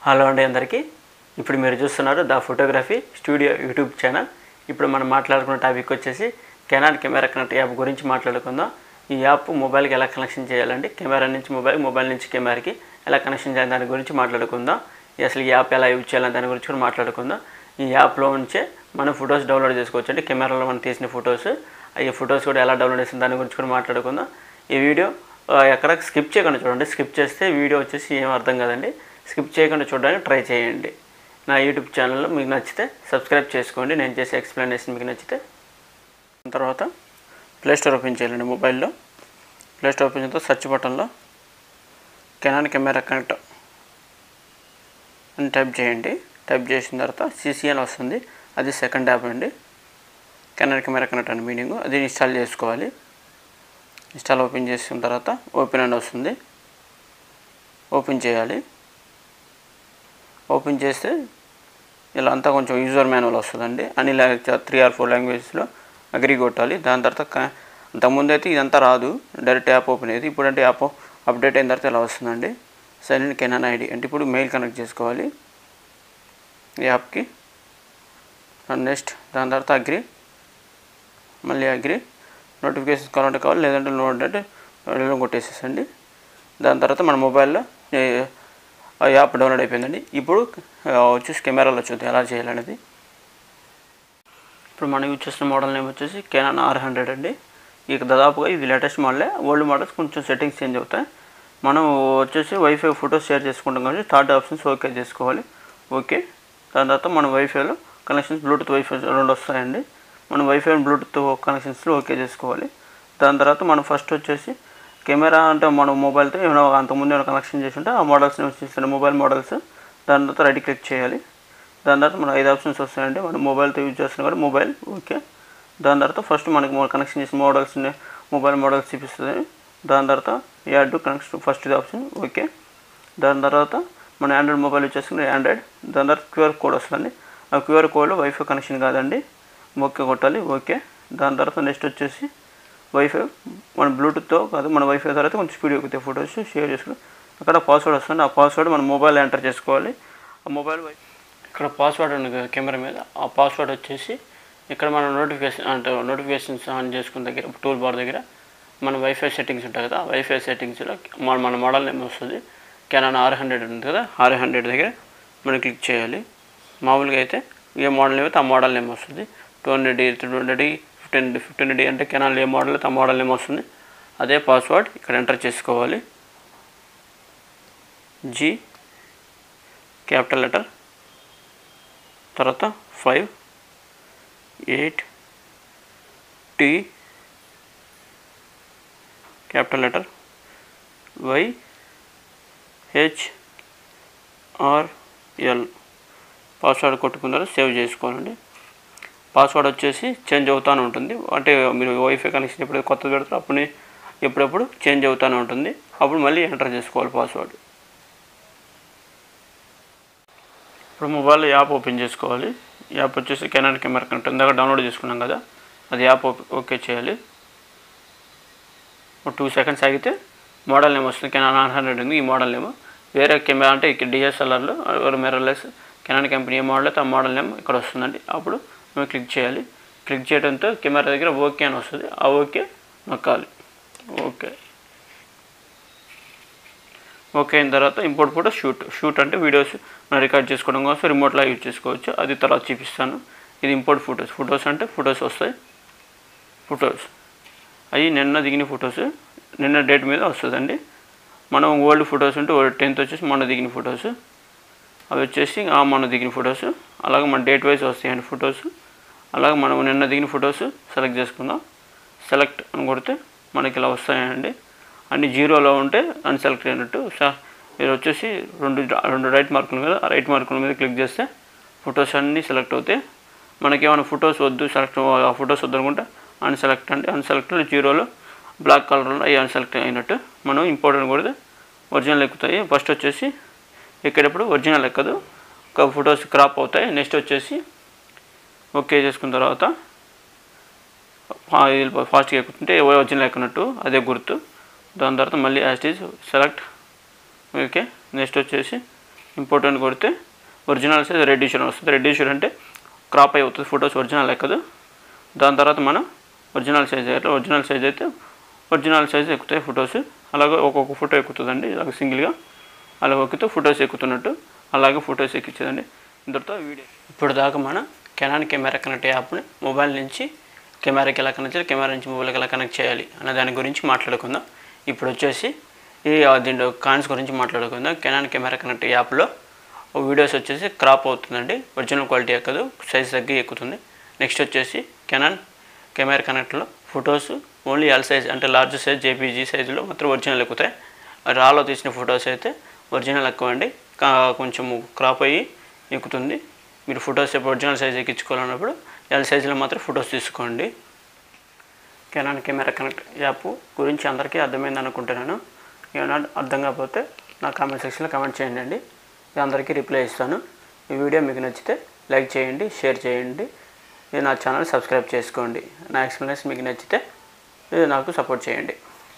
Hello అండి అందరికీ. ఇప్పుడు మీరు చూస్తున్నారు the photography studio YouTube channel. ఇప్పుడు మనం మాట్లాడుకున్న టాపిక్ వచ్చేసి కెనాన్ కెమెరా కనెక్ట్ యాప్ గురించి మాట్లాడుకుందాం. ఈ యాప్ మొబైల్కి ఎలా కనెక్షన్ చేయాలండి, కెమెరా నుంచి మొబైల్ నుంచి కెమెరాకి ఎలా కనెక్షన్ చేయాలి దాని గురించి మాట్లాడుకుందాం. అసలు ఈ యాప్ ఎలా యూజ్ చేయాలని దాని గురించి కూడా మాట్లాడుకుందాం. ఈ యాప్లో నుంచే మనం ఫొటోస్ డౌన్లోడ్ చేసుకోవచ్చు అండి. కెమెరాలో మనం తీసిన ఫొటోస్, ఈ ఫొటోస్ కూడా ఎలా డౌన్లోడ్ చేసిన దాని గురించి కూడా మాట్లాడుకుందాం. ఈ వీడియో ఎక్కడ స్కిప్ చేయకుండా చూడండి. స్కిప్ చేస్తే వీడియో వచ్చేసి ఏం అర్థం కాదండి. స్కిప్ చేయకుండా చూడడానికి ట్రై చేయండి. నా యూట్యూబ్ ఛానల్లో మీకు నచ్చితే సబ్స్క్రైబ్ చేసుకోండి. నేను చేసే ఎక్స్ప్లెనేషన్ మీకు నచ్చితే. తర్వాత ప్లేస్టోర్ ఓపెన్ చేయాలండి. మొబైల్లో ప్లేస్టోర్ ఓపెన్ చేస్తే సెర్చ్ బటన్లో కెనాన్ కెమెరా కనెక్ట్ అని టైప్ చేయండి. టైప్ చేసిన తర్వాత సిసి అని వస్తుంది. అది సెకండ్ యాప్ అండి. కెనాన్ కెమెరా కనెక్ట్ అని మీనింగ్. అది ఇన్స్టాల్ చేసుకోవాలి. ఇన్స్టాల్ ఓపెన్ చేసిన తర్వాత ఓపెన్ అని వస్తుంది. ఓపెన్ చేయాలి. ఓపెన్ చేస్తే ఇలా అంతా కొంచెం యూజర్ మాన్యువల్ వస్తుందండి. అన్ని 3 or 4 లాంగ్వేజెస్లో అగ్రి కొట్టాలి. దాని తర్వాత అంతకుముందు అయితే ఇదంతా రాదు, డైరెక్ట్ యాప్ ఓపెన్ అయ్యేది. ఇప్పుడంటే యాప్ అప్డేట్ అయిన తర్వాత ఇలా వస్తుందండి. సైలెంట్ కెనాన్ ఐడి అంటే ఇప్పుడు మెయిల్ కనెక్ట్ చేసుకోవాలి యాప్కి. నెక్స్ట్ దాని తర్వాత అగ్రి, మళ్ళీ అగ్రి. నోటిఫికేషన్స్ కావాలి లేదంటే నోట్ అంటే కొట్టేసేసండి. దాని తర్వాత మన మొబైల్లో యాప్ డౌన్లోడ్ అయిపోయిందండి. ఇప్పుడు వచ్చేసి కెమెరాలో చూద్దాం ఎలా చేయాలనేది. ఇప్పుడు మనం యూజ్ చేసిన మోడల్ నేమ్ వచ్చేసి కెనాన్ R100 అండి. ఇక దాదాపుగా ఇది లేటెస్ట్ మోడలే. ఓల్డ్ మోడల్స్ కొంచెం సెట్టింగ్స్ చేంజ్ అవుతాయి. మనం వచ్చేసి వైఫై ఫొటోస్ షేర్ చేసుకుంటాం కాబట్టి థర్డ్ ఆప్షన్స్ ఓకే చేసుకోవాలి. ఓకే. దాని తర్వాత మన వైఫైలో కనెక్షన్స్ బ్లూటూత్ వైఫై 2 వస్తాయండి. మనం వైఫై అండ్ బ్లూటూత్ కనెక్షన్స్లో ఓకే చేసుకోవాలి. దాని తర్వాత మనం ఫస్ట్ వచ్చేసి కెమెరా అంటే మన మొబైల్తో ఏమైనా అంతకుముందు ఏమైనా కనెక్షన్ చేసి ఉంటే ఆ మోడల్స్ని వచ్చేసి మొబైల్ మోడల్స్. దాని తర్వాత రైట్ క్లిక్ చేయాలి. దాని తర్వాత మన 5 ఆప్షన్స్ వస్తాయండి. మనం మొబైల్తో యూజ్ చేస్తున్నాం కూడా మొబైల్ ఓకే. దాని తర్వాత ఫస్ట్ మనకి కనెక్షన్ చేసిన మోడల్స్ని మొబైల్ మోడల్స్ చూపిస్తుంది. దాని తర్వాత యాడ్ టు కనెక్షన్ ఫస్ట్ ఇది ఆప్షన్ ఓకే. దాని తర్వాత మన ఆండ్రాయిడ్ మొబైల్ యూజ్ చేసుకుని ఆండ్రాయిడ్. దాని తర్వాత క్యూఆర్ కోడ్ వస్తుందండి. ఆ క్యూఆర్ కోడ్లో వైఫై కనెక్షన్ కాదండి, ఓకే కొట్టాలి ఓకే. దాని తర్వాత నెక్స్ట్ వచ్చేసి వైఫై మన బ్లూటూత్తో కాదు, మన వైఫై తర్వాత కొంచెం స్పీడ్ ఎక్కుతాయి ఫొటోస్ షేర్ చేసుకుని. అక్కడ పాస్వర్డ్ వస్తుంది. ఆ పాస్వర్డ్ మన మొబైల్ ఎంటర్ చేసుకోవాలి. ఆ మొబైల్ ఇక్కడ పాస్వర్డ్ ఉంది కెమెరా మీద. ఆ పాస్వర్డ్ వచ్చేసి ఇక్కడ మన నోటిఫికేషన్స్ ఆన్ చేసుకున్న దగ్గర టూల్ బార్ దగ్గర మన వైఫై సెట్టింగ్స్ ఉంటాయి కదా, వైఫై సెట్టింగ్స్లో మన మోడల్ నేమ్ వస్తుంది. కెనాన్ R100 ఉంది కదా, R100 దగ్గర మనం క్లిక్ చేయాలి. మామూలుగా అయితే ఏ మోడల్ నేమ్ అయితే ఆ మోడల్ నేమ్ వస్తుంది. 200D 300D 15D అంటే కెనాన్ ఏ మోడల్ అయితే ఆ మోడల్ నేమ్ వస్తుంది. అదే పాస్వర్డ్ ఇక్కడ ఎంటర్ చేసుకోవాలి. G క్యాపిటల్ లెటర్, తర్వాత 5 8 T capital letter, Y H R L. Password కొట్టుకున్నారు, సేవ్ చేసుకోవాలండి. పాస్వర్డ్ వచ్చేసి చేంజ్ అవుతూనే ఉంటుంది. అంటే మీరు వైఫై కనెక్షన్ ఎప్పుడు కొత్తది పెడతారో అప్పుడు ఎప్పుడప్పుడు చేంజ్ అవుతూనే ఉంటుంది. అప్పుడు మళ్ళీ ఎంటర్ చేసుకోవాలి పాస్వర్డ్. ఇప్పుడు మొబైల్లో యాప్ ఓపెన్ చేసుకోవాలి. యాప్ వచ్చేసి కెనాన్ కెమెరా కనెక్ట్ ఇందాక డౌన్లోడ్ చేసుకున్నాం కదా, అది యాప్ ఓకే చేయాలి. 2 seconds ఆగితే మోడల్ నేమ్ వస్తుంది. కెనాన్ R100 ఉంది ఈ మోడల్ నేమ్. వేరే కెమెరా అంటే ఇక్కడ DSLRలో మిర్రర్లెస్ కెనాన్ కంపెనీ ఏ మోడల్ అయితే ఆ మోడల్ నేమ్ ఇక్కడ వస్తుందండి. అప్పుడు మేము క్లిక్ చేయాలి. క్లిక్ చేయడంతో కెమెరా దగ్గర ఓకే అని వస్తుంది. ఆ ఓకే నొక్కాలి. ఓకే ఓకే అయిన తర్వాత ఇంపోర్ట్ ఫోటో షూట్ అంటే వీడియోస్ మనం రికార్డ్ చేసుకోవడం కోసం రిమోట్లో యూజ్ చేసుకోవచ్చు. అది తర్వాత చూపిస్తాను. ఇది ఇంపోర్ట్ ఫొటోస్ అంటే ఫొటోస్ వస్తాయి. ఫొటోస్ అవి నిన్న దిగిన ఫొటోస్ నిన్న డేట్ మీద వస్తుందండి. మనం ఓల్డ్ ఫొటోస్ ఉంటే 10th వచ్చేసి మొన్న దిగిన ఫొటోస్, అవి వచ్చేసి మొన్న దిగిన ఫొటోస్. అలాగే మన డేట్ వైజ్ వస్తాయండి ఫొటోస్. అలాగే మనం నిన్న దిగిన ఫొటోస్ సెలెక్ట్ చేసుకుందాం. సెలెక్ట్ అని కొడితే మనకి ఇలా వస్తాయండి. అన్ని 0లో ఉంటే అన్సెలెక్ట్ అయినట్టు. మీరు వచ్చేసి రెండు రైట్ మార్కుల మీద, ఆ రైట్ మార్కుల మీద క్లిక్ చేస్తే ఫొటోస్ అన్నీ సెలెక్ట్ అవుతాయి. మనకి ఏమైనా ఫొటోస్ వద్దు, ఆ ఫొటోస్ వద్దు అనుకుంటే అన్సెలెక్ట్ అంటే అన్సెలెక్ట్ 0లో బ్లాక్ కలర్లో అవి అన్సెలెక్ట్ అయినట్టు. మనం ఇంపార్టెంట్ కొడితే ఒరిజినల్ ఎక్కుతాయి. ఫస్ట్ వచ్చేసి ఎక్కేటప్పుడు ఒరిజినల్ ఎక్కదు, ఒక ఫొటోస్ క్రాప్ అవుతాయి. నెక్స్ట్ వచ్చేసి ఓకే చేసుకున్న తర్వాత ఫాస్ట్గా ఎక్కుతుంటే ఒరిజినల్ ఎక్కనట్టు అదే గుర్తు. దాని తర్వాత మళ్ళీ as it is select okay. Next వచ్చేసి ఇంపోర్ట్ అని కొడితే ఒరిజినల్ సైజ్ రెడ్యూషన్ వస్తుంది. రెడ్యూషన్ అంటే క్రాప్ అయి అవుతుంది, ఫొటోస్ ఒరిజినల్ ఎక్కదు. దాని తర్వాత మనం ఒరిజినల్ సైజ్ అయితే ఒరిజినల్ సైజ్ ఎక్కుతాయి ఫొటోస్. అలాగే ఒక్కొక్క ఫోటో ఎక్కుతుందండి, ఇలాగ సింగిల్గా అలా ఎక్కితే ఫొటోస్ ఎక్కుతున్నట్టు అలాగే ఫొటోస్ ఎక్కించేదండి. ఇంతటితో వీడియో. ఇప్పుడు దాకా మనం కెనాన్ కెమెరా కనెక్ట్ యాప్ని మొబైల్ నుంచి కెమెరాకి ఎలా కనెక్ట్ చేయాలి, కెమెరా నుంచి మొబైల్కి ఎలా కనెక్ట్ చేయాలి అనే దాని గురించి మాట్లాడుకుందాం. ఇప్పుడు వచ్చేసి దీంట్లో కాన్స్ గురించి మాట్లాడుకుందాం. కెనాన్ కెమెరా కనెక్ట్ యాప్లో వీడియోస్ వచ్చేసి క్రాప్ అవుతుందండి, ఒరిజినల్ క్వాలిటీ ఎక్కదు, సైజ్ తగ్గి ఎక్కుతుంది. నెక్స్ట్ వచ్చేసి కెనాన్ కెమెరా కనెక్ట్లో ఫొటోస్ ఓన్లీ ఎల్ సైజ్ అంటే లార్జ్ సైజ్ జేపీజీ సైజులో మాత్రం ఒరిజినల్ ఎక్కుతాయి. రాలో తీసిన ఫొటోస్ అయితే ఒరిజినల్ ఎక్కువ అండి, కొంచెం క్రాప్ అయ్యి ఎక్కుతుంది. మీరు ఫొటోస్ ఒరిజినల్ సైజ్ ఎక్కించుకోవాలన్నప్పుడు ఎల్ సైజులో మాత్రం ఫొటోస్ తీసుకోండి. కెనాన్ కెమెరా కనెక్ట్ యాప్ గురించి అందరికీ అర్థమైంది అనుకుంటున్నాను. ఏమైనా అర్థం కాకపోతే నా కామెంట్ సెక్షన్లో కామెంట్ చేయండి, అందరికీ రిప్లై ఇస్తాను. ఈ వీడియో మీకు నచ్చితే లైక్ చేయండి, షేర్ చేయండి, నా ఛానల్ సబ్స్క్రైబ్ చేసుకోండి. నా ఎక్స్ప్లెనేషన్ మీకు నచ్చితే నాకు సపోర్ట్ చేయండి.